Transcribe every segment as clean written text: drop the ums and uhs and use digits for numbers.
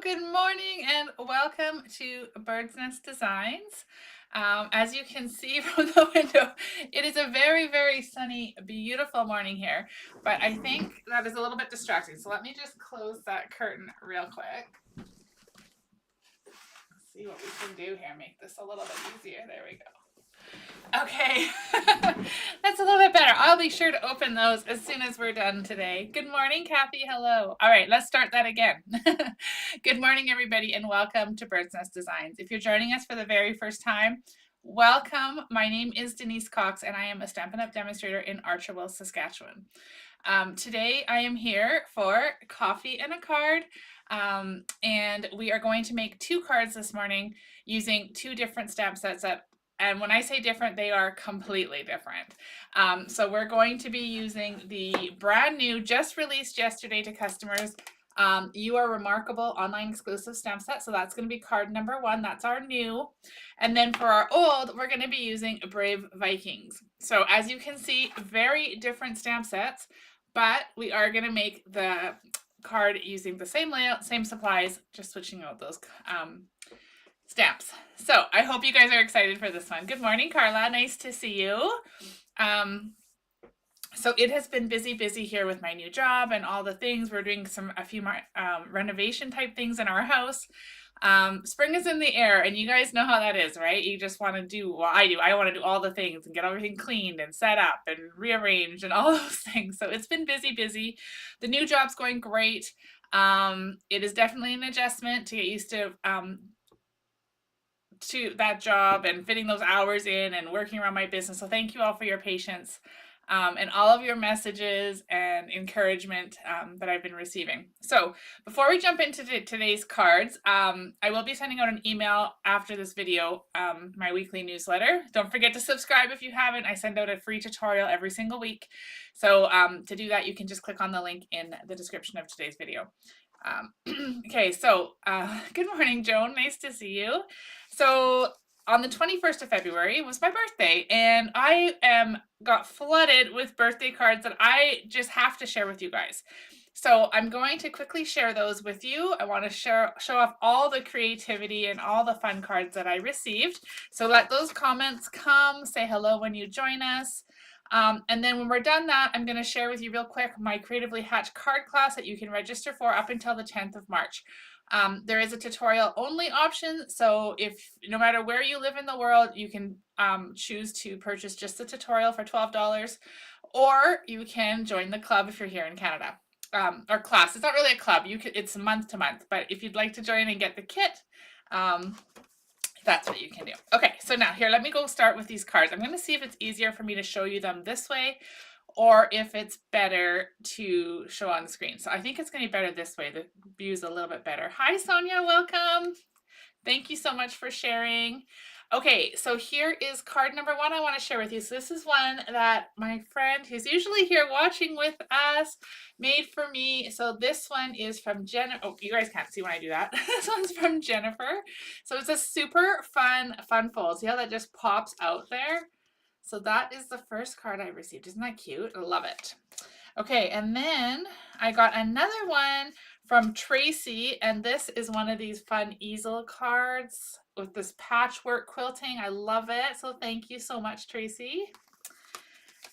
good morning and welcome to Bird's Nest Designs. As you can see from the window, it is a very, very sunny, beautiful morning here, but I think that is a little bit distracting. So let me just close that curtain real quick. Let's see what we can do here, make this a little bit easier. There we go. Okay, that's a little bit better. I'll be sure to open those as soon as we're done today. Good morning, Kathy. Hello. All right, let's start that again. Good morning, everybody, and welcome to Bird's Nest Designs. If you're joining us for the very first time, welcome. My name is Denise Cox, and I am a Stampin' Up! Demonstrator in Archerville, Saskatchewan. Today, I am here for coffee and a card, and we are going to make 2 cards this morning using 2 different stamp sets that, and when I say different, they are completely different. So we're going to be using the brand new, just released yesterday to customers, You Are Remarkable online exclusive stamp set. So that's going to be card number 1. That's our new. And then for our old, we're going to be using Brave Vikings. So as you can see, very different stamp sets, but we are going to make the card using the same layout, same supplies, just switching out those stamps. So I hope you guys are excited for this one. Good morning, Carla. Nice to see you. So it has been busy here with my new job and all the things. We're doing a few more renovation type things in our house. Spring is in the air, and you guys know how that is, right? You just want to do, well, I do. I want to do all the things and get everything cleaned and set up and rearranged and all those things. So it's been busy. The new job's going great. It is definitely an adjustment to get used to that job and fitting those hours in and working around my business. So thank you all for your patience and all of your messages and encouragement that I've been receiving. So before we jump into today's cards, I will be sending out an email after this video, my weekly newsletter. Don't forget to subscribe if you haven't. I send out a free tutorial every single week. So to do that, you can just click on the link in the description of today's video. Okay, so good morning, Joan. Nice to see you. So on the 21st of February was my birthday, and I got flooded with birthday cards that I just have to share with you guys. So I'm going to quickly share those with you. I want to show off all the creativity and all the fun cards that I received. So let those comments come, say hello when you join us. And then when we're done that, I'm going to share with you real quick my Creatively Hatched card class that you can register for up until the 10th of March. There is a tutorial only option, so if no matter where you live in the world, you can choose to purchase just the tutorial for $12, or you can join the club if you're here in Canada. Or class, it's not really a club, it's month to month, but if you'd like to join and get the kit, that's what you can do. Okay, so now here, let me go start with these cards. I'm going to see if it's easier for me to show you them this way or if it's better to show on the screen. So I think it's going to be better this way. The view is a little bit better. Hi, Sonia. Welcome. Thank you so much for sharing. Okay, so here is card number 1 I want to share with you. So this is one that my friend who's usually here watching with us made for me. So this one is from Jennifer. Oh, you guys can't see when I do that. This one's from Jennifer. So it's a super fun fold. See how that just pops out there? So that is the first card I received. Isn't that cute? I love it. Okay, and then I got another one from Tracy, and this is one of these fun easel cards with this patchwork quilting. I love it. So thank you so much, Tracy.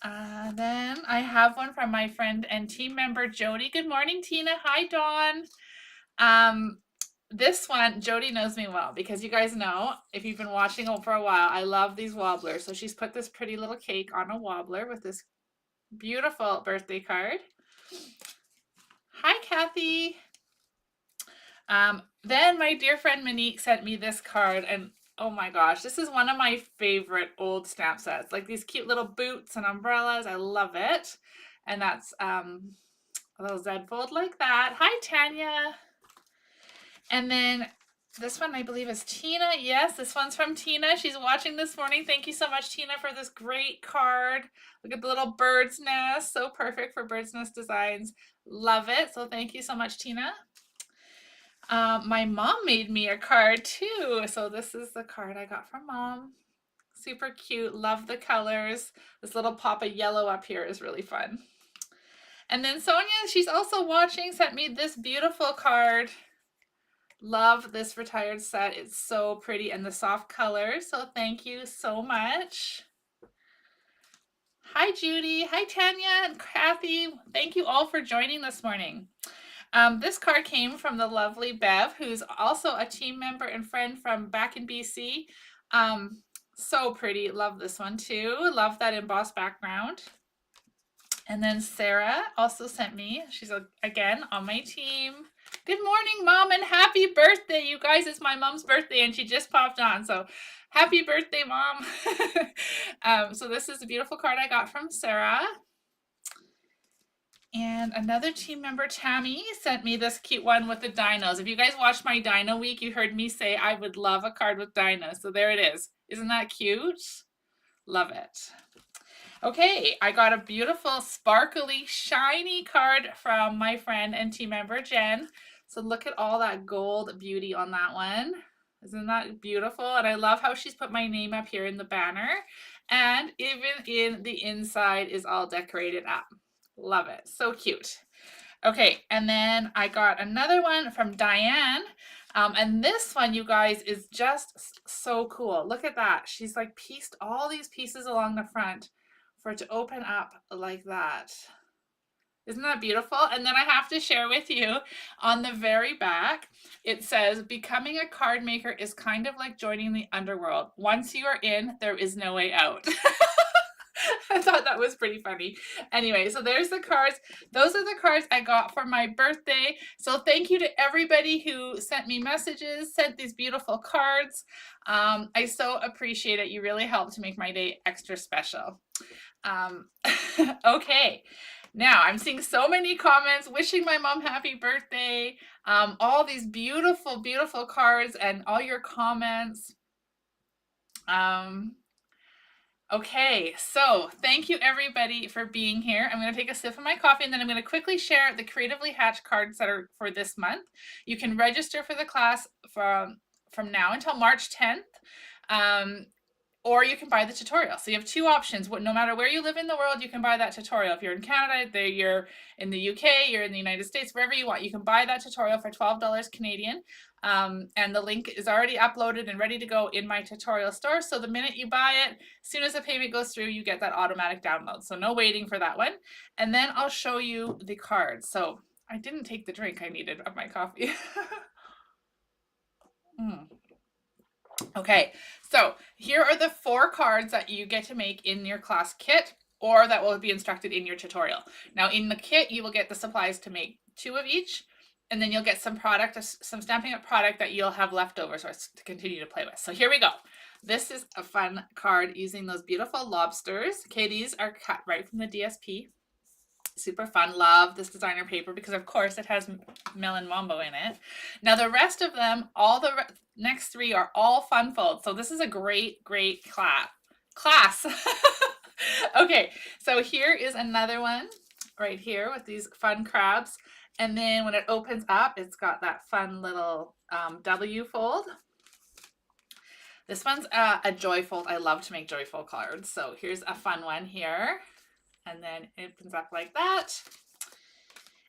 Then I have one from my friend and team member, Jody. Good morning, Tina. Hi, Dawn. This one, Jody knows me well because you guys know, if you've been watching for a while, I love these wobblers. So she's put this pretty little cake on a wobbler with this beautiful birthday card. Hi, Kathy. Then my dear friend Monique sent me this card, and oh my gosh, this is one of my favorite old stamp sets. Like these cute little boots and umbrellas. I love it. And that's a little Z fold like that. Hi, Tanya. And then this one I believe is Tina. Yes, this one's from Tina. She's watching this morning. Thank you so much, Tina, for this great card. Look at the little bird's nest. So perfect for Bird's Nest Designs. Love it. So thank you so much, Tina. My mom made me a card too. So this is the card I got from Mom. Super cute. Love the colors. This little pop of yellow up here is really fun. And then Sonia, she's also watching, sent me this beautiful card. Love this retired set. It's so pretty and the soft color. So thank you so much. Hi, Judy. Hi, Tanya and Kathy. Thank you all for joining this morning. This card came from the lovely Bev, who's also a team member and friend from back in BC. So pretty. Love this one too. Love that embossed background. And then Sarah also sent me. She's again on my team. Good morning, Mom, and happy birthday. You guys, it's my mom's birthday and she just popped on. So happy birthday, Mom. So this is a beautiful card I got from Sarah. And another team member, Tammy, sent me this cute one with the dinos. If you guys watched my dino week, you heard me say I would love a card with dinos. So there it is. Isn't that cute? Love it. Okay, I got a beautiful, sparkly, shiny card from my friend and team member, Jen. So look at all that gold beauty on that one. Isn't that beautiful? And I love how she's put my name up here in the banner. And even in the inside is all decorated up. Love it. So cute. Okay, and then I got another one from Diane. And this one, you guys, is just so cool. Look at that. She's like pieced all these pieces along the front for it to open up like that. Isn't that beautiful? And then I have to share with you on the very back, it says, becoming a card maker is kind of like joining the underworld. Once you are in, there is no way out. I thought that was pretty funny. Anyway, so there's the cards. Those are the cards I got for my birthday. So thank you to everybody who sent me messages, sent these beautiful cards. I so appreciate it. You really helped to make my day extra special. Okay, now I'm seeing so many comments wishing my mom happy birthday. All these beautiful, beautiful cards and all your comments. Okay, so thank you everybody for being here. I'm going to take a sip of my coffee and then I'm going to quickly share the Creatively Hatched cards that are for this month. You can register for the class from now until March 10th. Or you can buy the tutorial. So you have two options. No matter where you live in the world, you can buy that tutorial. If you're in Canada, you're in the UK, you're in the United States, wherever you want, you can buy that tutorial for $12 Canadian. And the link is already uploaded and ready to go in my tutorial store. So the minute you buy it, as soon as the payment goes through, you get that automatic download. So no waiting for that one. And then I'll show you the cards. So I didn't take the drink I needed of my coffee. Okay, so here are the 4 cards that you get to make in your class kit or that will be instructed in your tutorial. Now in the kit, you will get the supplies to make 2 of each, and then you'll get some product, some Stampin' Up product that you'll have leftovers to continue to play with. So here we go. This is a fun card using those beautiful lobsters. Okay, these are cut right from the DSP. Super fun. Love this designer paper because of course it has Melon Mambo in it. Now the rest of them, all the next 3 are all fun folds. So this is a great class. Okay, so here is another one right here with these fun crabs. And then when it opens up, it's got that fun little W fold. This one's a joy fold. I love to make joy fold cards. So here's a fun one here. And then it opens up like that.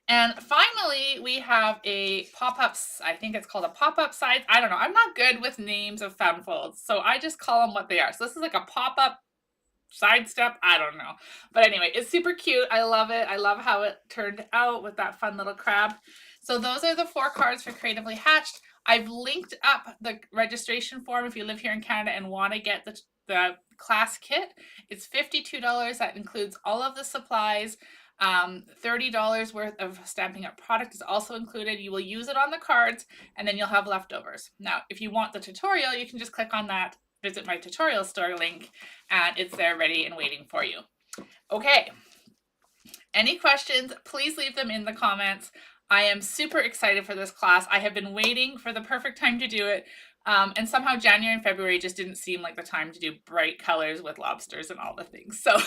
And finally, we have a pop-up, I think it's called a pop-up side. I don't know. I'm not good with names of fun folds, so I just call them what they are. So this is like a pop-up side step. I don't know. But anyway, it's super cute. I love it. I love how it turned out with that fun little crab. So those are the 4 cards for Creatively Hatched. I've linked up the registration form if you live here in Canada and want to get the class kit. It's $52. That includes all of the supplies. $30 worth of Stampin' Up product is also included. You will use it on the cards and then you'll have leftovers. Now, if you want the tutorial, you can just click on that, visit my tutorial store link, and it's there ready and waiting for you. Okay, any questions, please leave them in the comments. I am super excited for this class. I have been waiting for the perfect time to do it. And somehow January and February just didn't seem like the time to do bright colors with lobsters and all the things. So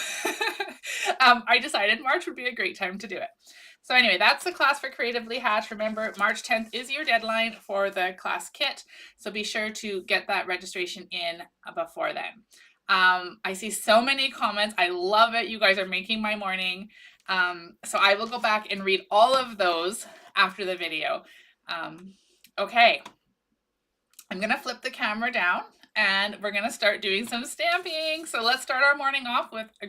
I decided March would be a great time to do it. So anyway, that's the class for Creatively Hatched. Remember, March 10th is your deadline for the class kit. So be sure to get that registration in before then. I see so many comments. I love it. You guys are making my morning. So I will go back and read all of those after the video. Okay, I'm gonna flip the camera down and we're gonna start doing some stamping. So let's start our morning off with a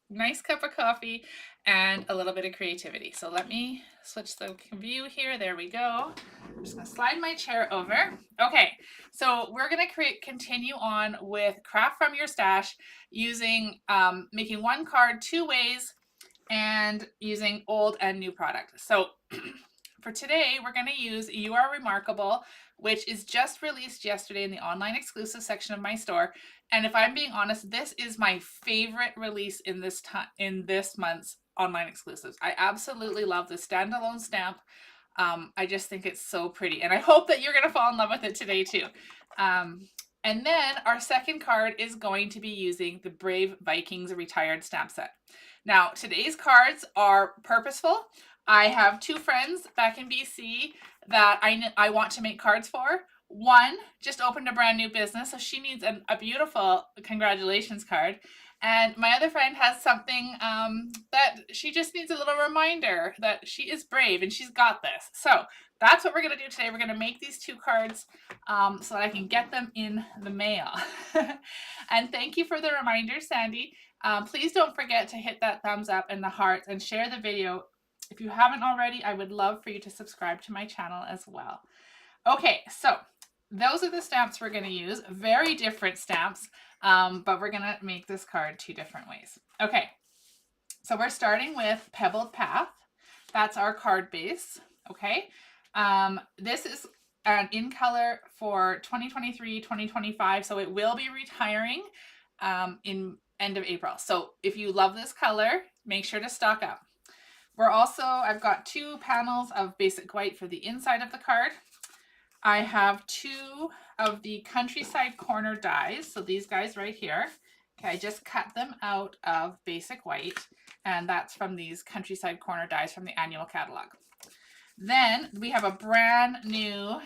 nice cup of coffee and a little bit of creativity. So let me switch the view here. There we go. I'm just gonna slide my chair over. Okay, so we're gonna continue on with craft from your stash using making one card 2 ways and using old and new product. So for today, we're going to use You Are Remarkable, which is just released yesterday in the online exclusive section of my store. And if I'm being honest, this is my favorite release in this month's online exclusives. I absolutely love the standalone stamp. I just think it's so pretty, and I hope that you're going to fall in love with it today too. And then our second card is going to be using the Brave Vikings Retired Stamp Set. Now, today's cards are purposeful. I have 2 friends back in BC that I want to make cards for. One just opened a brand new business, so she needs a beautiful congratulations card. And my other friend has something that she just needs a little reminder that she is brave and she's got this. So that's what we're going to do today. We're going to make these 2 cards so that I can get them in the mail. And thank you for the reminder, Sandy. Please don't forget to hit that thumbs up and the hearts and share the video. If you haven't already, I would love for you to subscribe to my channel as well. Okay, so those are the stamps we're going to use. Very different stamps, but we're going to make this card 2 different ways. Okay, so we're starting with Pebbled Path. That's our card base. Okay, this is in color for 2023-2025, so it will be retiring in end of April. So if you love this color, make sure to stock up. I've got 2 panels of basic white for the inside of the card. I have 2 of the Countryside Corner dies. So these guys right here. Okay, I just cut them out of basic white, and that's from these Countryside Corner dies from the annual catalog. Then we have a brand new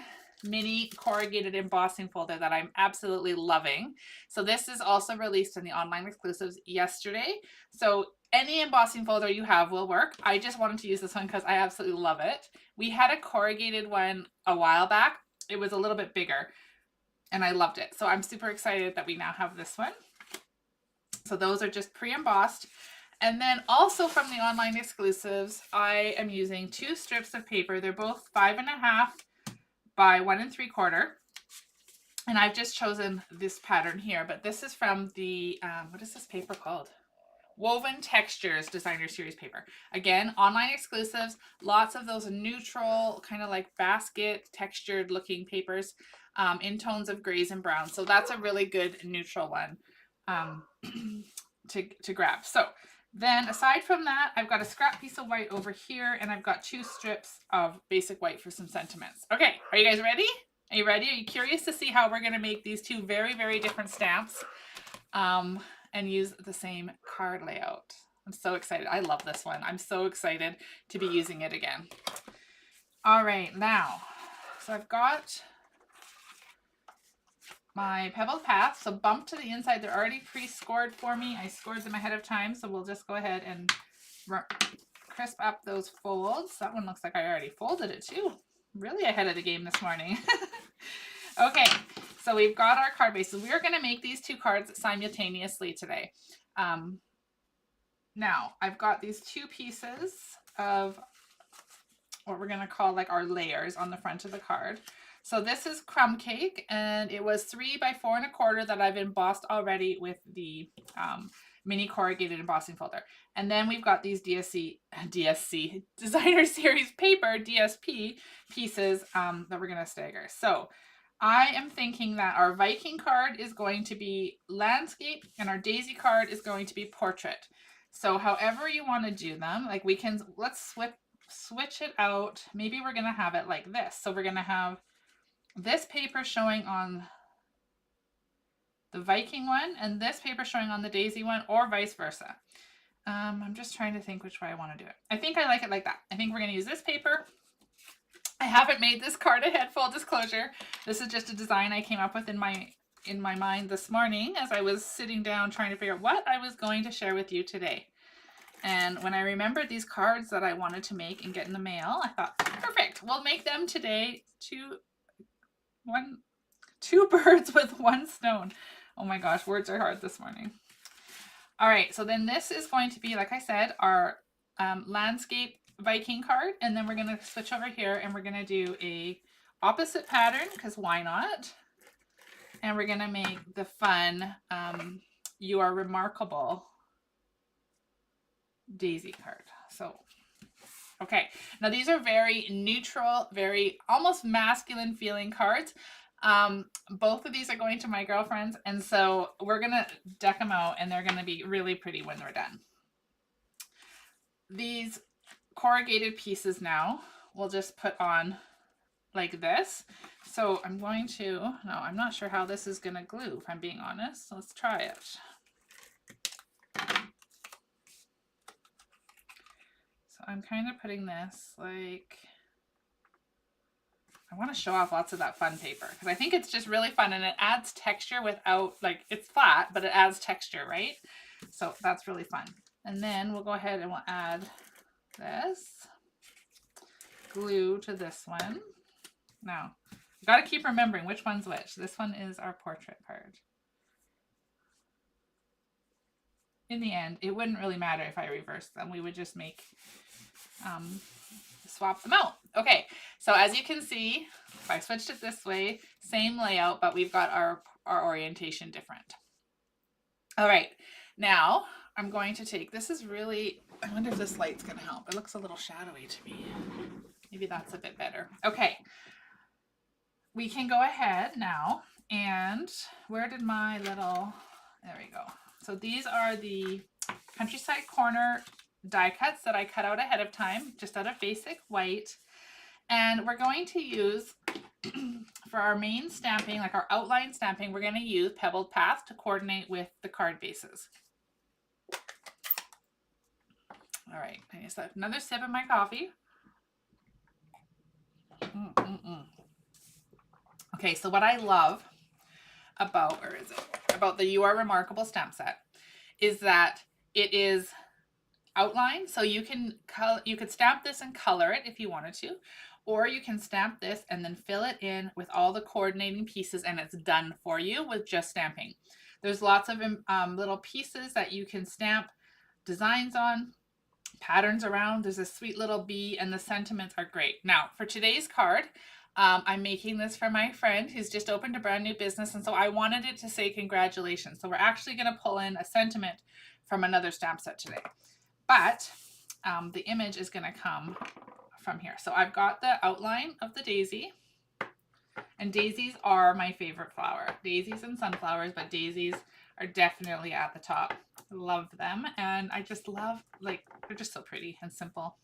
mini corrugated embossing folder that I'm absolutely loving. So this is also released in the online exclusives yesterday. So any embossing folder you have will work. I just wanted to use this one because I absolutely love it. We had a corrugated one a while back. It was a little bit bigger and I loved it. So I'm super excited that we now have this one. So those are just pre-embossed. And then also from the online exclusives, I am using 2 strips of paper. They're both 5.5 by 1 3/4. And I've just chosen this pattern here, but this is from the, what is this paper called? Woven Textures Designer Series paper. Again, online exclusives, lots of those neutral, kind of like basket textured looking papers in tones of grays and browns. So that's a really good neutral one to grab. So then aside from that, I've got a scrap piece of white over here, and I've got 2 strips of basic white for some sentiments. Okay, are you guys ready? Are you ready? Are you curious to see how we're going to make these 2 very, very different stamps and use the same card layout? I'm so excited. I love this one. I'm so excited to be using it again. All right, now, so I've got my Pebbled Path. So bump to the inside. They're already pre-scored for me. I scored them ahead of time, so we'll just go ahead and crisp up those folds. That one looks like I already folded it too. Really ahead of the game this morning. Okay, so we've got our card base. So we're going to make these 2 cards simultaneously today. Now, I've got these 2 pieces of what we're going to call like our layers on the front of the card. So this is Crumb Cake, and it was 3 by 4 1/4 that I've embossed already with the mini corrugated embossing folder. And then we've got these DSC Designer Series paper, DSP pieces that we're going to stagger. So I am thinking that our Viking card is going to be landscape and our Daisy card is going to be portrait. So however you want to do them, like let's switch it out. Maybe we're going to have it like this. So we're going to have this paper showing on the Viking one and this paper showing on the Daisy one, or vice versa. I'm just trying to think which way I want to do it. I think I like it like that. I think we're going to use this paper. I haven't made this card ahead, full disclosure. This is just a design I came up with in my mind this morning as I was sitting down trying to figure out what I was going to share with you today. And when I remembered these cards that I wanted to make and get in the mail, I thought, perfect, we'll make them today to two birds with one stone. Oh my gosh, words are hard this morning. All right, so then this is going to be, like I said, our landscape Viking card, and then we're going to switch over here and we're going to do a opposite pattern, because why not? And we're going to make the fun You Are Remarkable daisy card. So okay, now these are very neutral, very almost masculine feeling cards. Both of these are going to my girlfriends, and so we're gonna deck them out and they're gonna be really pretty when we're done. These corrugated pieces now we'll just put on like this. So I'm going to, no, I'm not sure how this is gonna glue, if I'm being honest. Let's try it. So I'm kind of putting this like, I want to show off lots of that fun paper because I think it's just really fun and it adds texture without, like, it's flat, but it adds texture, right? So that's really fun. And then we'll go ahead and we'll add this glue to this one. Now, you got to keep remembering which one's which. This one is our portrait card. In the end, it wouldn't really matter if I reversed them. We would just make, swap them out. Okay, so as you can see, if I switched it this way, same layout, but we've got our orientation different. All right, now I'm going to take, this is really, I wonder if this light's going to help. It looks a little shadowy to me. Maybe that's a bit better. Okay, we can go ahead now, and where did my little, there we go. So these are the Countryside Corner die cuts that I cut out ahead of time, just out of basic white. And we're going to use, for our main stamping, like our outline stamping, we're going to use Pebbled Path to coordinate with the card bases. All right, I just have another sip of my coffee. Okay, so what I love about, where is it? About the You Are Remarkable stamp set is that it is outline, so you could stamp this and color it if you wanted to, or you can stamp this and then fill it in with all the coordinating pieces and it's done for you with just stamping. There's lots of little pieces that you can stamp designs on, patterns around. There's a sweet little bee and the sentiments are great. Now for today's card, I'm making this for my friend who's just opened a brand new business, and so I wanted it to say congratulations. So we're actually going to pull in a sentiment from another stamp set today. But the image is going to come from here. So I've got the outline of the daisy, and daisies are my favorite flower. Daisies and sunflowers, but daisies are definitely at the top. Love them, and I just love, like, they're just so pretty and simple.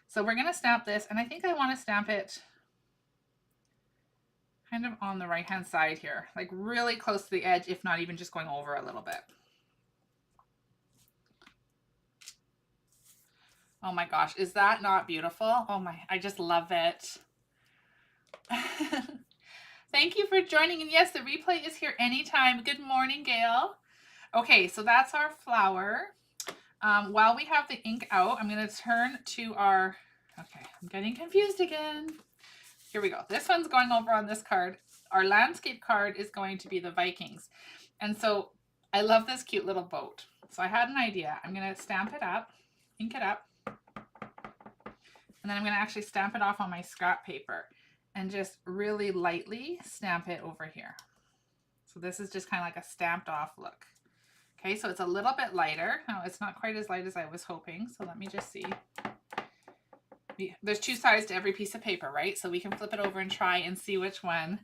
So we're going to stamp this, and I think I want to stamp it kind of on the right hand side here, like really close to the edge, if not even just going over a little bit. Oh my gosh, is that not beautiful? Oh my, I just love it. Thank you for joining. And yes, the replay is here anytime. Good morning, Gail. Okay, so that's our flower. While we have the ink out, I'm going to turn to our, okay, I'm getting confused again. Here we go. This one's going over on this card. Our landscape card is going to be the Vikings. And so I love this cute little boat. So I had an idea. I'm going to stamp it up, ink it up, and then I'm going to actually stamp it off on my scrap paper and just really lightly stamp it over here. So this is just kind of like a stamped off look. Okay, so it's a little bit lighter. No, it's not quite as light as I was hoping. So let me just see. There's two sides to every piece of paper, right? So we can flip it over and try and see which one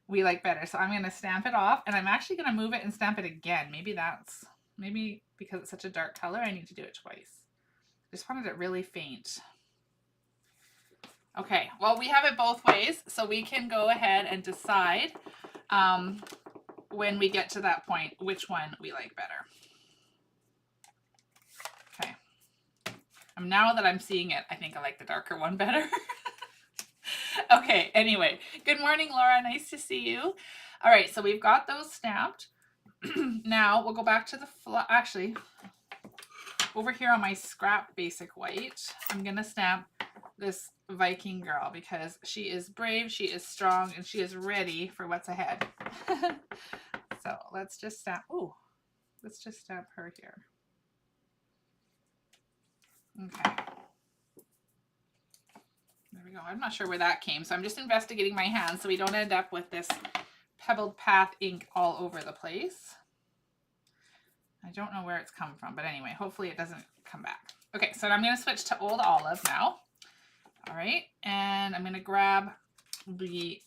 we like better. So I'm going to stamp it off, and I'm actually going to move it and stamp it again. Maybe because it's such a dark color, I need to do it twice. Just wanted it really faint. Okay, well, we have it both ways, so we can go ahead and decide when we get to that point which one we like better. Okay. Now that I'm seeing it, I think I like the darker one better. Okay, anyway, good morning, Laura. Nice to see you. All right, so we've got those stamped. Now we'll go back to the, actually, over here on my scrap basic white, I'm going to stamp this Viking girl because she is brave, she is strong, and she is ready for what's ahead. So let's just stamp, ooh, let's just stamp her here. Okay. There we go. I'm not sure where that came, so I'm just investigating my hands so we don't end up with this pebbled path ink all over the place. I don't know where it's come from, but anyway, hopefully it doesn't come back. Okay, so I'm going to switch to Old Olive now. All right, and I'm going to grab the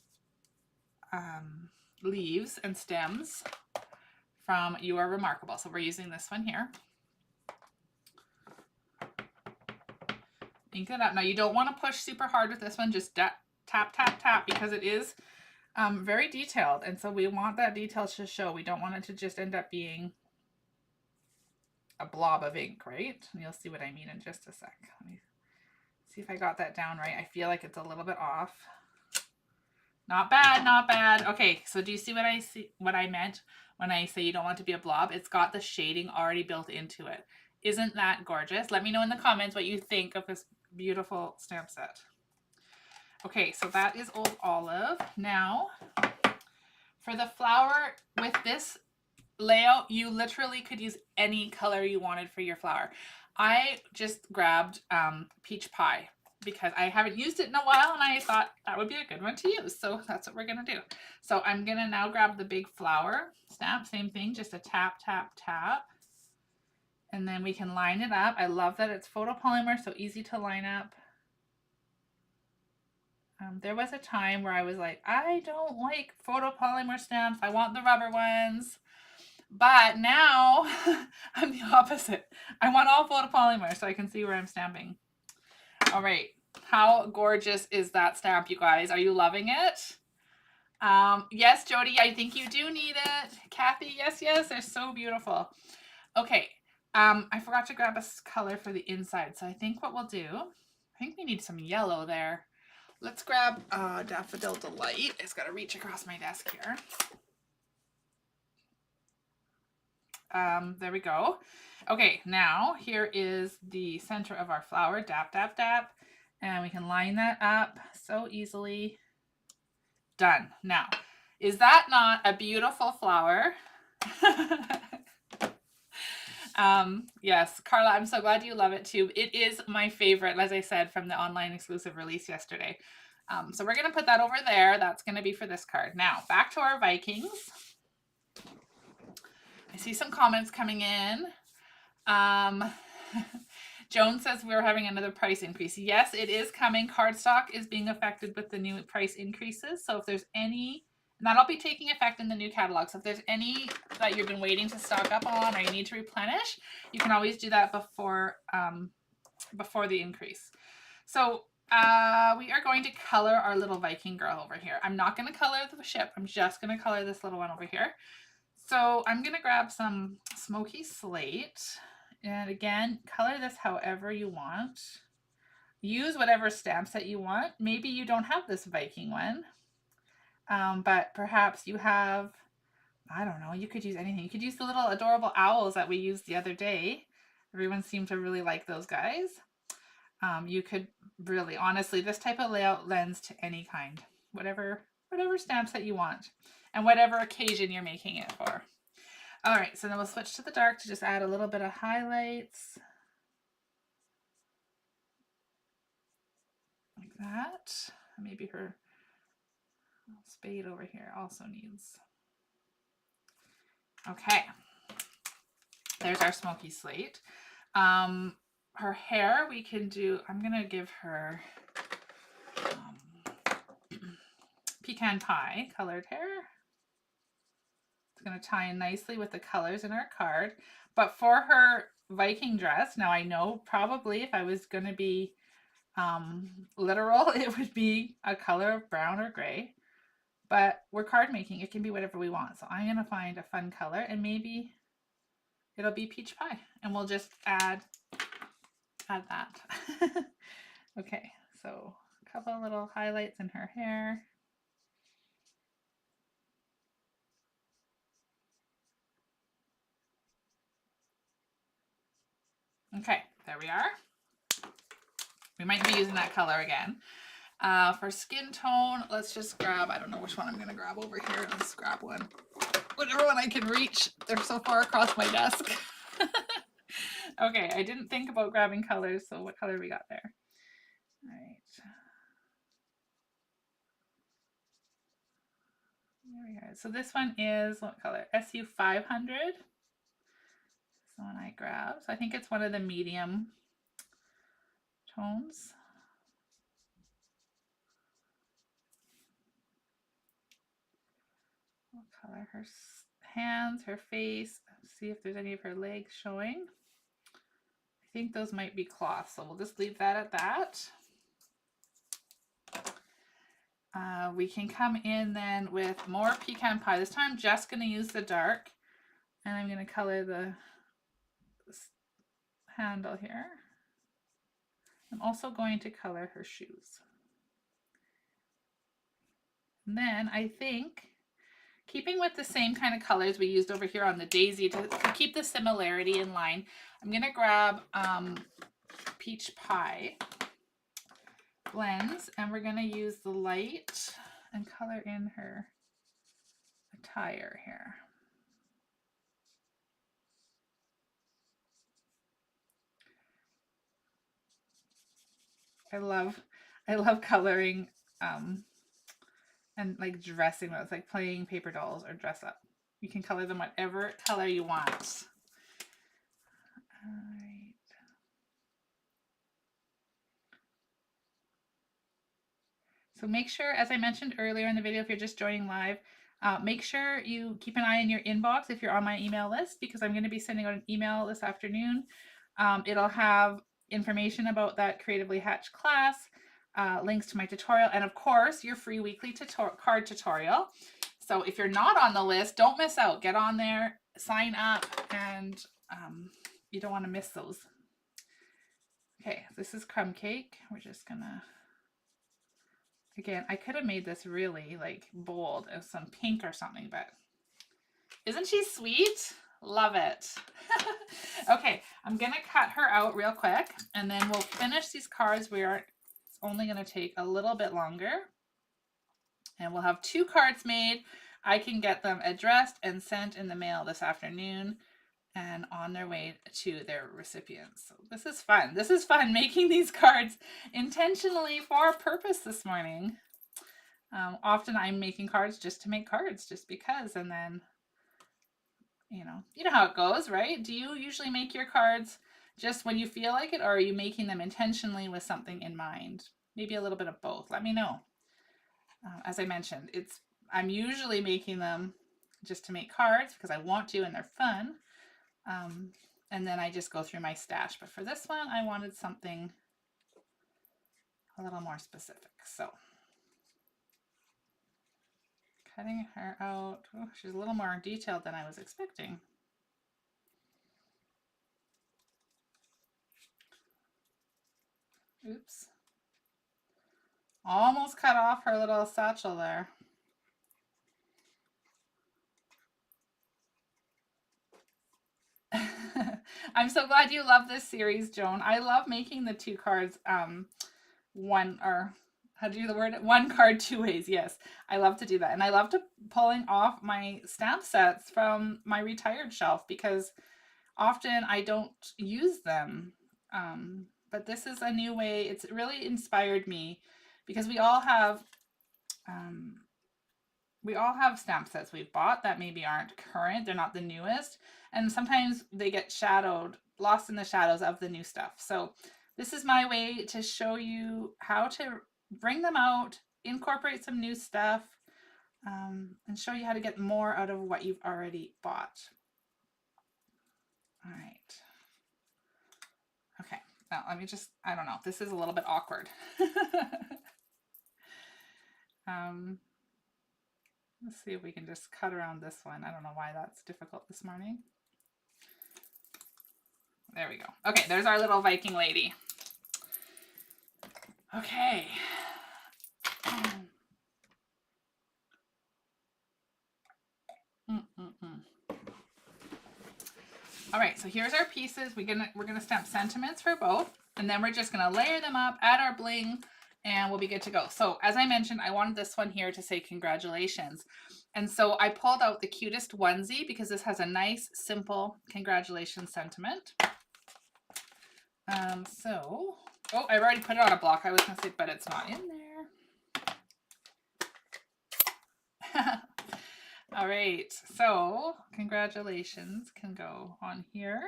leaves and stems from You Are Remarkable. So we're using this one here. Ink it up. Now you don't want to push super hard with this one, just tap, tap, tap, because it is very detailed. And so we want that detail to show. We don't want it to just end up being a blob of ink, right? And you'll see what I mean in just a sec. Let me see if I got that down right. I feel like it's a little bit off. Not bad, not bad. Okay, so do you see what I meant when I say you don't want it to be a blob? It's got the shading already built into it. Isn't that gorgeous? Let me know in the comments what you think of this beautiful stamp set. Okay, so that is Old Olive. Now, for the flower with this layout, you literally could use any color you wanted for your flower. I just grabbed Peach Pie because I haven't used it in a while and I thought that would be a good one to use. So that's what we're going to do. So I'm going to now grab the big flower stamp. Same thing, just a tap, tap, tap. And then we can line it up. I love that it's photopolymer, so easy to line up. There was a time where I was like, I don't like photopolymer stamps. I want the rubber ones. But now I'm the opposite. I want all photopolymer so I can see where I'm stamping. All right. How gorgeous is that stamp, you guys? Are you loving it? Yes, Jody, I think you do need it. Kathy, yes, yes, they're so beautiful. Okay. I forgot to grab a color for the inside. So I think what we'll do, I think we need some yellow there. Let's grab Daffodil Delight. It's got to reach across my desk here. There we go. Okay, now here is the center of our flower. Dap, dap, dap. And we can line that up so easily. Done. Now, is that not a beautiful flower? Yes, Carla, I'm so glad you love it too. It is my favorite, as I said, from the online exclusive release yesterday. So we're going to put that over there. That's going to be for this card. Now, back to our Vikings. I see some comments coming in. Joan says we're having another price increase. Yes, it is coming. Cardstock is being affected with the new price increases. So if there's any, and that'll be taking effect in the new catalog. So if there's any that you've been waiting to stock up on or you need to replenish, you can always do that before the increase. So we are going to color our little Viking girl over here. I'm not going to color the ship. I'm just going to color this little one over here. So I'm going to grab some Smoky Slate. And again, color this however you want. Use whatever stamp set you want. Maybe you don't have this Viking one. But perhaps you have, I don't know, you could use anything. You could use the little adorable owls that we used the other day. Everyone seemed to really like those guys. You could really, honestly, this type of layout lends to any kind. Whatever stamp set you want. And whatever occasion you're making it for. All right, so then we'll switch to the dark to just add a little bit of highlights. Like that. Maybe her spade over here also needs. Okay. There's our Smoky Slate. Her hair, we can do, I'm going to give her pecan pie colored hair. It's going to tie in nicely with the colors in our card. But for her Viking dress, now I know probably if I was going to be literal, it would be a color of brown or gray. But we're card making. It can be whatever we want. So I'm going to find a fun color and maybe it'll be peach pie. And we'll just add that. Okay, so a couple of little highlights in her hair. Okay, there we are. We might be using that color again. For skin tone, let's just grab, I don't know which one I'm going to grab over here. Let's grab one. Whatever one I can reach. They're so far across my desk. Okay, I didn't think about grabbing colors, so what color we got there? All right. There we go. So this one is what color? SU 500. This one I grabbed. So I think it's one of the medium tones. What color? Her hands, her face. Let's see if there's any of her legs showing. I think those might be cloth, so we'll just leave that at that. We can come in then with more pecan pie. This time I'm just going to use the dark, and I'm going to color the handle here. I'm also going to color her shoes. And then I think, keeping with the same kind of colors we used over here on the daisy to keep the similarity in line, I'm going to grab peach pie blends, and we're going to use the light and color in her attire here. I love coloring and like dressing. It's like playing paper dolls or dress up. You can color them whatever color you want. All right. So make sure, as I mentioned earlier in the video, if you're just joining live, make sure you keep an eye in your inbox if you're on my email list, because I'm going to be sending out an email this afternoon. It'll have information about that Creatively Hatched class, links to my tutorial, and of course your free weekly card tutorial. So if you're not on the list, don't miss out. Get on there, sign up, and you don't want to miss those. Okay, this is crumb cake. We're just gonna, again, I could have made this really like bold as some pink or something, but isn't she sweet? Love it. Okay, I'm gonna cut her out real quick, and then we'll finish these cards. It's only gonna take a little bit longer, and we'll have 2 cards made. I can get them addressed and sent in the mail this afternoon and on their way to their recipients. So this is fun. This is fun making these cards intentionally for a purpose this morning. Often I'm making cards just to make cards, just because, and then you know how it goes, right? Do you usually make your cards just when you feel like it, or are you making them intentionally with something in mind? Maybe a little bit of both. Let me know. As I mentioned, I'm usually making them just to make cards because I want to and they're fun. And then I just go through my stash. But for this one, I wanted something a little more specific. So cutting her out. Oh, she's a little more detailed than I was expecting. Oops. Almost cut off her little satchel there. I'm so glad you love this series, Joan. I love making the 2 cards one card 2 ways. Yes, I love to do that, and I love to pulling off my stamp sets from my retired shelf because often I don't use them, but this is a new way. It's really inspired me because we all have stamp sets we've bought that maybe aren't current. They're not the newest, and sometimes they get lost in the shadows of the new stuff. So this is my way to show you how to bring them out, incorporate some new stuff, and show you how to get more out of what you've already bought. All right. Okay, now let me just, I don't know, this is a little bit awkward. Let's see if we can just cut around this one. I don't know why that's difficult this morning. There we go. Okay, there's our little Viking lady. Okay. All right, so here's our pieces. We're gonna stamp sentiments for both. And then we're just going to layer them up, add our bling, and we'll be good to go. So as I mentioned, I wanted this one here to say congratulations. And so I pulled out the cutest onesie because this has a nice, simple congratulations sentiment. Oh, I've already put it on a block. I was going to say, but it's not in there. All right, so congratulations can go on here.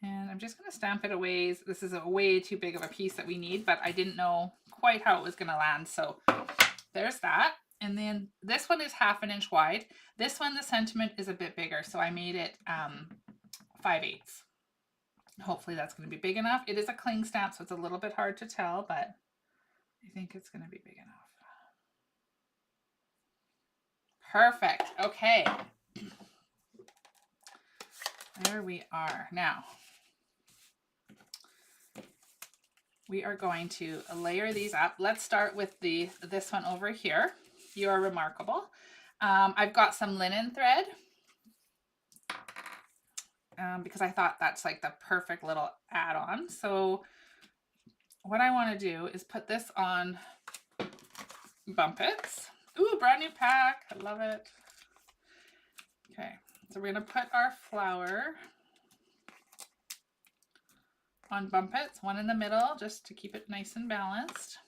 And I'm just going to stamp it away. This is a way too big of a piece that we need, but I didn't know quite how it was going to land. So there's that. And then this one is 1/2 inch wide. This one, the sentiment is a bit bigger. So I made it 5/8. Hopefully that's going to be big enough. It is a cling stamp, so it's a little bit hard to tell, but I think it's going to be big enough. Perfect. Okay. There we are. Now, we are going to layer these up. Let's start with this one over here. You are remarkable. I've got some linen thread because I thought that's like the perfect little add-on. So what I want to do is put this on Bumpets. Ooh, brand new pack. I love it. Okay, so we're going to put our flower on Bumpets, one in the middle, just to keep it nice and balanced.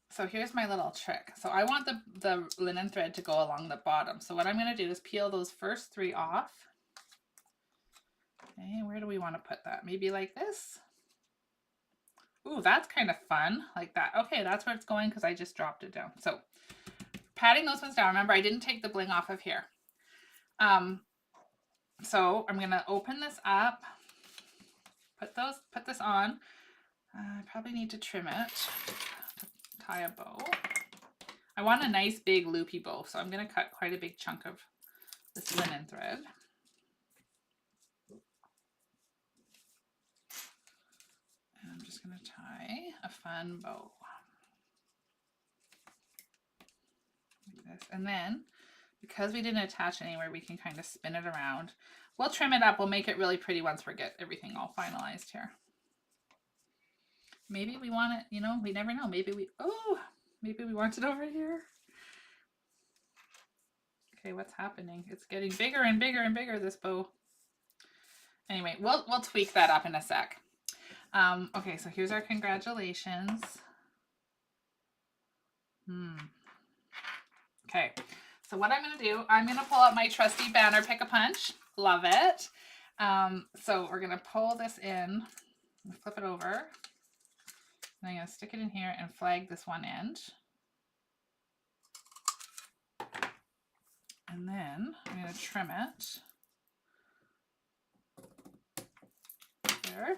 So here's my little trick. So I want the linen thread to go along the bottom. So what I'm going to do is peel those first 3 off. Okay, where do we want to put that? Maybe like this. Ooh, that's kind of fun, like that. Okay, that's where it's going because I just dropped it down. So patting those ones down. Remember, I didn't take the bling off of here. So I'm going to open this up, put this on. I probably need to trim it. Tie a bow. I want a nice big loopy bow, so I'm going to cut quite a big chunk of this linen thread. And I'm just going to tie a fun bow like this. And then, because we didn't attach anywhere, we can kind of spin it around. We'll trim it up. We'll make it really pretty once we get everything all finalized here. Maybe we want it, you know, we never know. Maybe we want it over here. Okay, what's happening? It's getting bigger and bigger and bigger, this bow. Anyway, we'll tweak that up in a sec. Okay, so here's our congratulations. Okay, so what I'm going to do, I'm going to pull out my trusty banner Pick-a-Punch. Love it. So we're going to pull this in, flip it over. And I'm going to stick it in here and flag this one end. And then I'm going to trim it. There.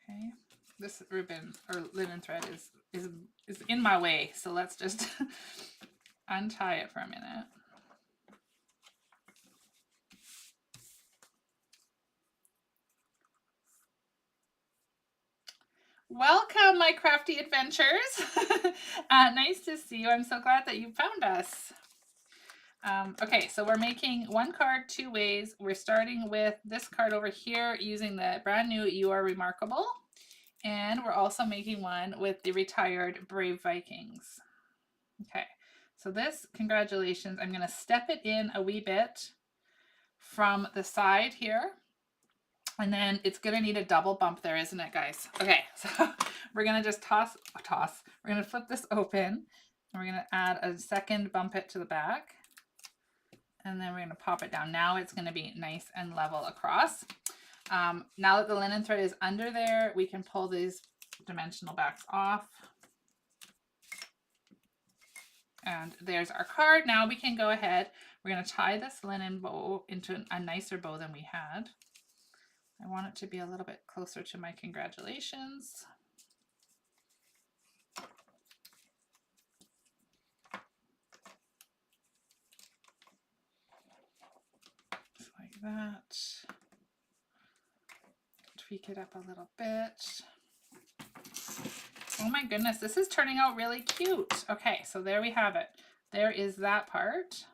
Okay. This ribbon or linen thread is in my way, so let's just untie it for a minute. Welcome, my crafty adventures. Nice to see you. I'm so glad that you found us. Okay, so we're making 1 card 2 ways. We're starting with this card over here using the brand new You Are Remarkable. And we're also making one with the retired Brave Vikings. Okay, so this congratulations, I'm going to step it in a wee bit from the side here. And then it's going to need a double bump there, isn't it, guys? Okay, so we're going to just toss. We're going to flip this open. And we're going to add a second bump it to the back. And then we're going to pop it down. Now it's going to be nice and level across. Now that the linen thread is under there, we can pull these dimensional backs off. And there's our card. Now we can go ahead. We're going to tie this linen bow into a nicer bow than we had. I want it to be a little bit closer to my congratulations. Just like that. Tweak it up a little bit. Oh my goodness, this is turning out really cute. Okay, so there we have it. There is that part.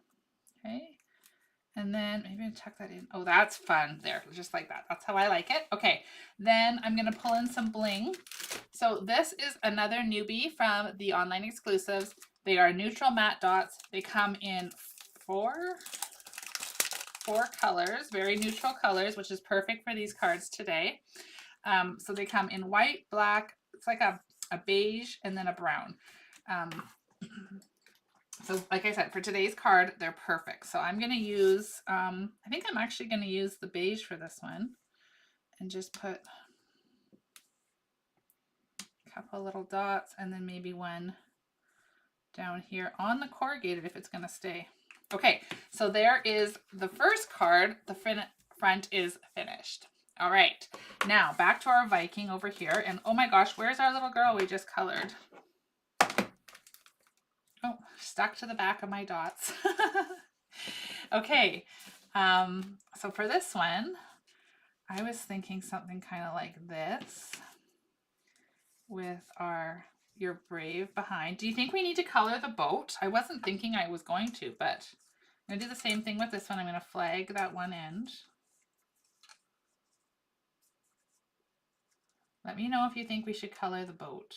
Okay, And then maybe I'll tuck that in. Oh, that's fun. There, just like that. That's how I like it. Okay, then I'm going to pull in some bling. So this is another newbie from the online exclusives. They are neutral matte dots. They come in four colors, very neutral colors, which is perfect for these cards today. So they come in white, black, it's like a beige, and then a brown. So like I said, for today's card, they're perfect. So I'm going to use, I think I'm actually going to use the beige for this one and just put a couple little dots and then maybe one down here on the corrugated if it's going to stay. Okay, so there is the first card. The front is finished. All right, now back to our Viking over here. And oh my gosh, where's our little girl we just colored? Oh, stuck to the back of my dots. Okay, so for this one, I was thinking something kind of like this with your brave behind. Do you think we need to color the boat? I wasn't thinking I was going to, but I'm going to do the same thing with this one. I'm going to flag that one end. Let me know if you think we should color the boat.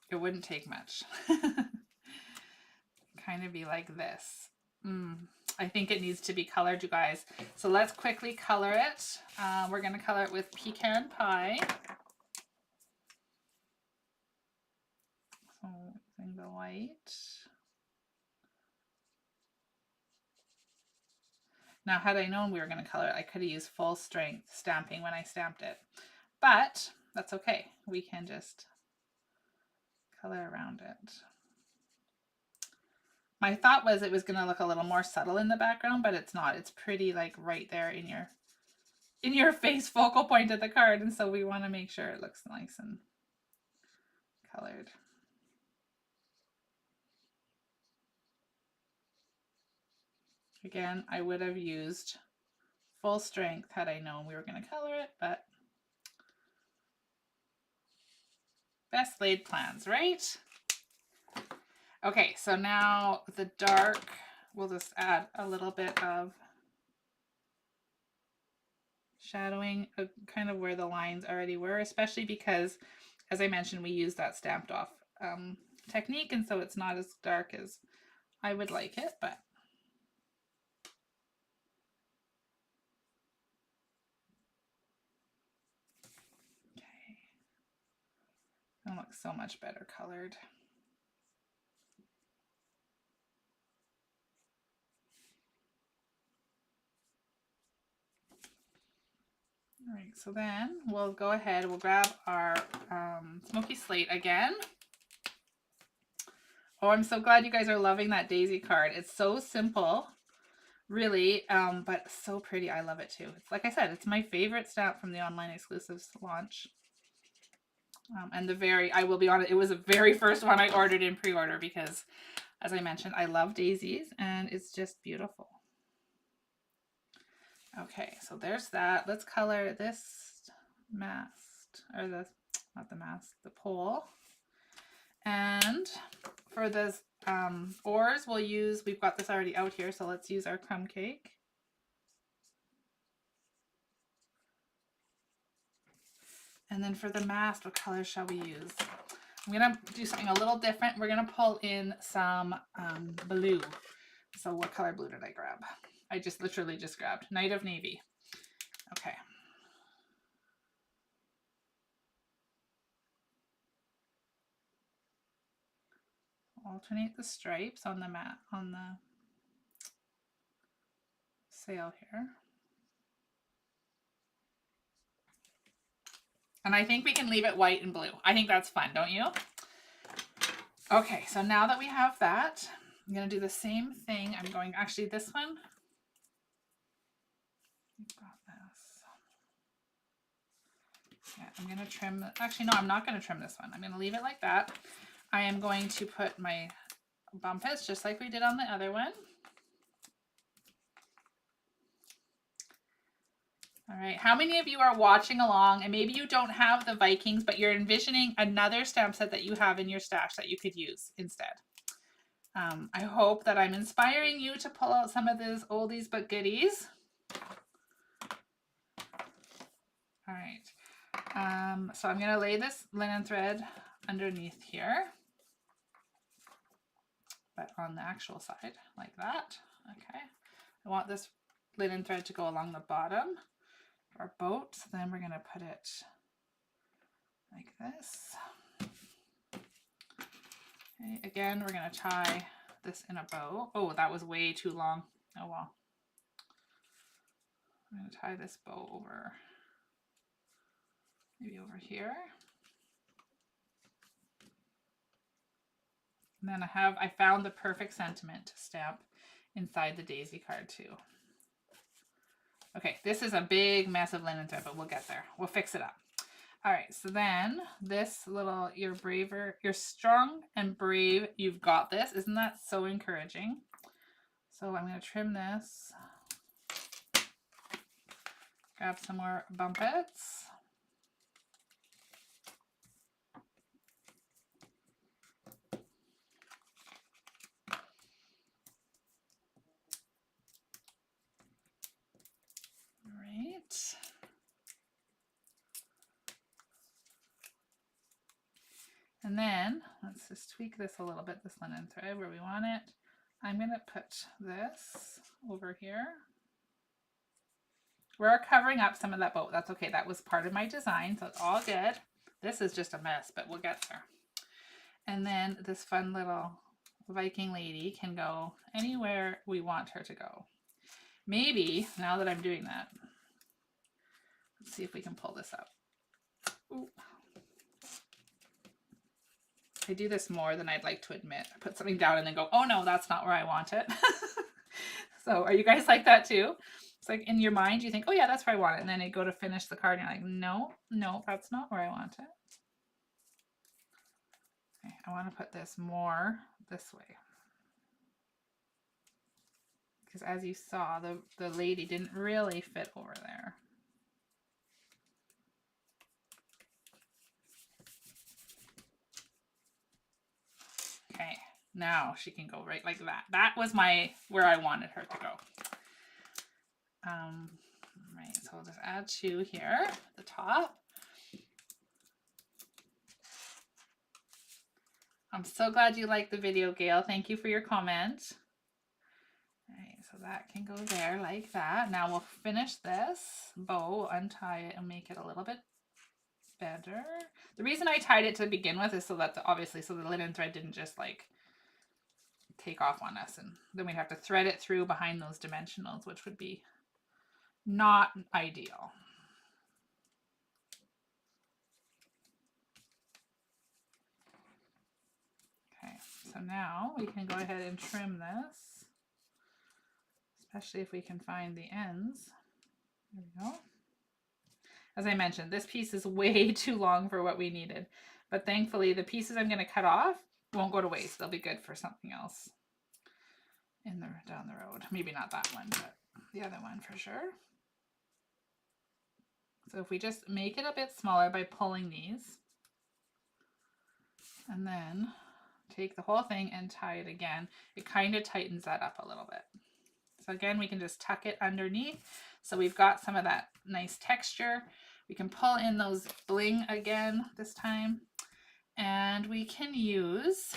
It wouldn't take much. Kind of be like this. I think it needs to be colored, you guys. So let's quickly color it. We're going to color it with pecan pie. So using the white. Now, had I known we were going to color it, I could have used full strength stamping when I stamped it. But that's okay. We can just color around it. My thought was it was going to look a little more subtle in the background, but it's not. It's pretty like right there in your face focal point of the card, and so we want to make sure it looks nice and colored. Again, I would have used full strength had I known we were going to color it, but best laid plans, right? Okay, so now the dark, we'll just add a little bit of shadowing kind of where the lines already were, especially because, as I mentioned, we use that stamped off technique, and so it's not as dark as I would like it, but okay. It looks so much better colored. All right, so then we'll go ahead, we'll grab our smoky slate again. Oh, I'm so glad you guys are loving that daisy card. It's so simple, really, but so pretty. I love it too. It's like I said, it's my favorite stamp from the online exclusives launch. And I will be honest, it was the very first one I ordered in pre-order because, as I mentioned, I love daisies and it's just beautiful. Okay, so there's that. Let's color this mast, or not the mast, the pole. And for this oars, we've got this already out here, so let's use our crumb cake. And then for the mast, what color shall we use? I'm gonna do something a little different. We're gonna pull in some blue. So what color blue did I grab? I just literally just grabbed Night of Navy. Okay. Alternate the stripes on the sail here. And I think we can leave it white and blue. I think that's fun, don't you? Okay, so now that we have that, I'm going to do the same thing. I'm going, actually this one, we've got this. Yeah, I'm going to trim, actually no, I'm not going to trim this one. I'm going to leave it like that. I am going to put my bumpets just like we did on the other one. All right, how many of you are watching along and maybe you don't have the Vikings, but you're envisioning another stamp set that you have in your stash that you could use instead? I hope that I'm inspiring you to pull out some of those oldies but goodies. All right, so I'm gonna lay this linen thread underneath here, but on the actual side like that. Okay, I want this linen thread to go along the bottom of our boat, so then we're gonna put it like this. Okay, again, we're gonna tie this in a bow. Oh, that was way too long. Oh well. I'm gonna tie this bow over, maybe over here. And then I found the perfect sentiment to stamp inside the daisy card too. Okay, this is a big mess of linen thread, but we'll get there. We'll fix it up. All right, so then this little, you're braver, you're strong and brave, you've got this. Isn't that so encouraging? So I'm going to trim this, grab some more bumpets. All right. And then let's just tweak this a little bit, this linen thread where we want it. I'm going to put this over here. We're covering up some of that boat. That's okay. That was part of my design, so it's all good. This is just a mess, but we'll get there. And then this fun little Viking lady can go anywhere we want her to go. Maybe, now that I'm doing that, let's see if we can pull this up. Ooh. I do this more than I'd like to admit. I put something down and then go, oh no, that's not where I want it. So are you guys like that too? It's like in your mind, you think, oh yeah, that's where I want it. And then you go to finish the card and you're like, no, no, that's not where I want it. Okay, I want to put this more this way. Because as you saw, the lady didn't really fit over there. Okay, now she can go right like that. That was where I wanted her to go. Right, so I'll just add 2 here at the top. I'm so glad you liked the video, Gail. Thank you for your comment. All right, so that can go there like that. Now we'll finish this bow, untie it, and make it a little bit better. The reason I tied it to begin with is so that obviously so the linen thread didn't just like take off on us, and then we'd have to thread it through behind those dimensionals, which would be not ideal. Okay, so now we can go ahead and trim this, especially if we can find the ends. There we go. As I mentioned, this piece is way too long for what we needed, but thankfully the pieces I'm going to cut off won't go to waste. They'll be good for something else down the road. Maybe not that one, but the other one for sure. So if we just make it a bit smaller by pulling these, and then take the whole thing and tie it again, it kind of tightens that up a little bit. So again, we can just tuck it underneath. So we've got some of that nice texture. We can pull in those bling again this time, and we can use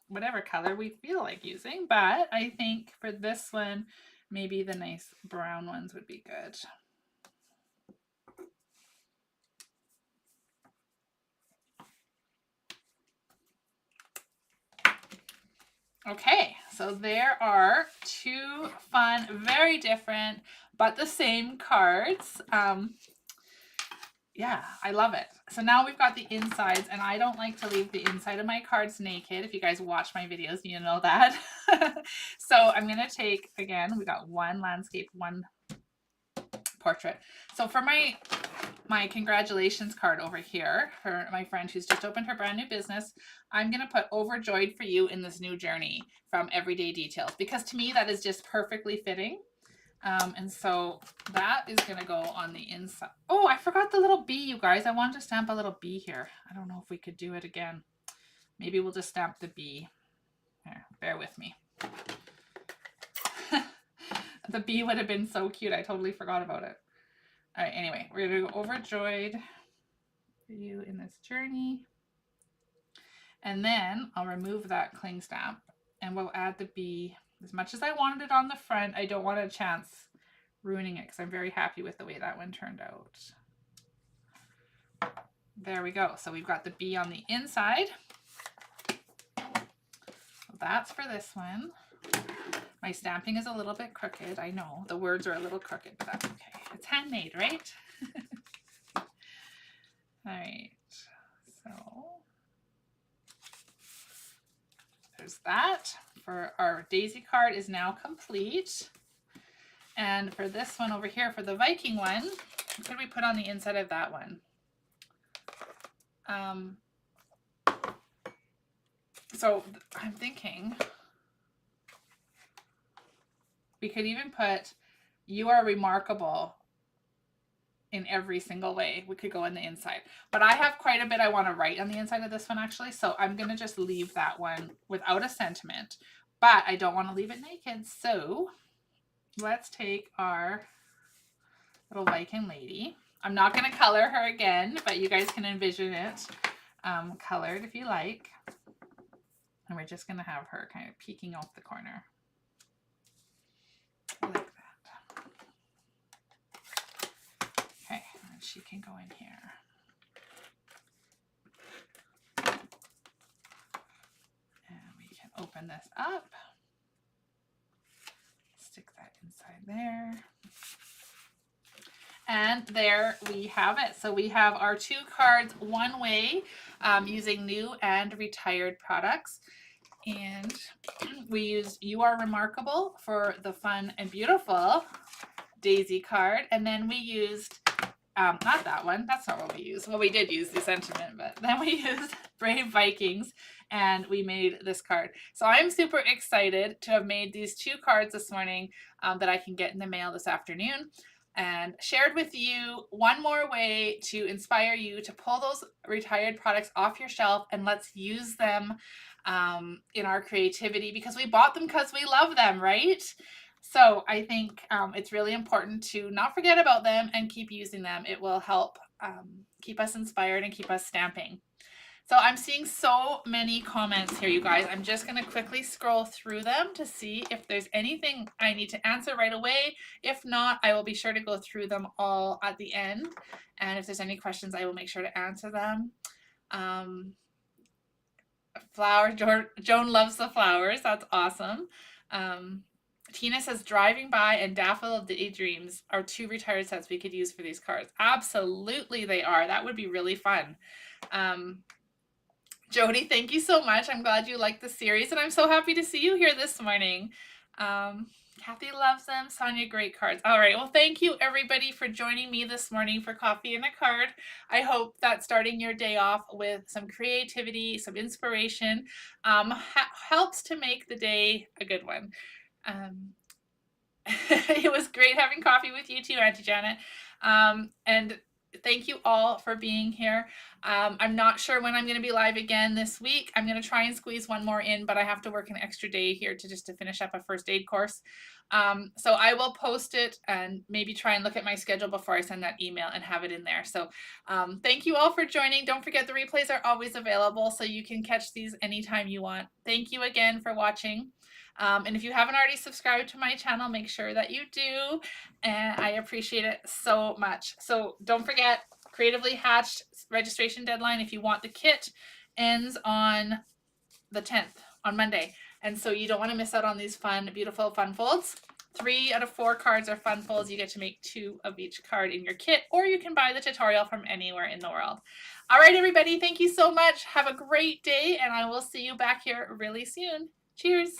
whatever color we feel like using, but I think for this one, maybe the nice brown ones would be good. Okay, so there are 2 fun, very different, but the same cards. Yeah, I love it. So now we've got the insides, and I don't like to leave the inside of my cards naked. If you guys watch my videos, you know that. So I'm going to take, again, we got 1 landscape, 1 portrait. So for my congratulations card over here for my friend who's just opened her brand new business, I'm going to put overjoyed for you in this new journey from Everyday Details, because to me that is just perfectly fitting. And so that is going to go on the inside. Oh, I forgot the little bee, you guys. I wanted to stamp a little bee here. I don't know if we could do it again. Maybe we'll just stamp the bee. Here, bear with me. The bee would have been so cute. I totally forgot about it. All right, anyway, we're going to go overjoyed for you in this journey. And then I'll remove that cling stamp and we'll add the bee. As much as I wanted it on the front, I don't want a chance ruining it because I'm very happy with the way that one turned out. There we go. So we've got the bee on the inside. So that's for this one. My stamping is a little bit crooked. I know the words are a little crooked, but that's okay. It's handmade, right? All right. So there's that. For our daisy card is now complete. And for this one over here, for the Viking one, what could we put on the inside of that one? So I'm thinking we could even put, "You are remarkable in every single way." We could go in the inside, but I have quite a bit I want to write on the inside of this one actually, so I'm going to just leave that one without a sentiment, but I don't want to leave it naked. So let's take our little Viking lady. I'm not going to color her again, but you guys can envision it colored if you like. And we're just going to have her kind of peeking off the corner like that. Okay, and she can go in here. And we can open this up. Stick that inside there. And there we have it. So we have our 2 cards one way using new and retired products. And we used "You Are Remarkable" for the fun and beautiful daisy card. And then we used, not that one, that's not what we used. Well, we did use the sentiment, but then we used Brave Vikings and we made this card. So I'm super excited to have made these 2 cards this morning that I can get in the mail this afternoon, and shared with you one more way to inspire you to pull those retired products off your shelf and let's use them in our creativity, because we bought them because we love them, right? So I think it's really important to not forget about them and keep using them. It will help keep us inspired and keep us stamping. So I'm seeing so many comments here, you guys. I'm just going to quickly scroll through them to see if there's anything I need to answer right away. If not, I will be sure to go through them all at the end. And if there's any questions, I will make sure to answer them. Flower, Joan loves the flowers. That's awesome. Tina says "Driving By" and "Daffodil of Daydreams" are 2 retired sets we could use for these cards. Absolutely they are. That would be really fun. Jody, thank you so much. I'm glad you liked the series, and I'm so happy to see you here this morning. Kathy loves them. Sonia, great cards. All right. Well, thank you everybody for joining me this morning for Coffee and a Card. I hope that starting your day off with some creativity, some inspiration, helps to make the day a good one. It was great having coffee with you too, Auntie Janet. And thank you all for being here. I'm not sure when I'm going to be live again this week. I'm going to try and squeeze one more in, but I have to work an extra day here to finish up a first aid course. So I will post it and maybe try and look at my schedule before I send that email and have it in there. So thank you all for joining. Don't forget the replays are always available, so you can catch these anytime you want. Thank you again for watching. And if you haven't already subscribed to my channel, make sure that you do. And I appreciate it so much. So don't forget, Creatively Hatched registration deadline, if you want the kit, ends on the 10th, on Monday. And so you don't want to miss out on these fun, beautiful fun folds. 3 out of 4 cards are fun folds. You get to make 2 of each card in your kit, or you can buy the tutorial from anywhere in the world. All right, everybody, thank you so much. Have a great day, and I will see you back here really soon. Cheers.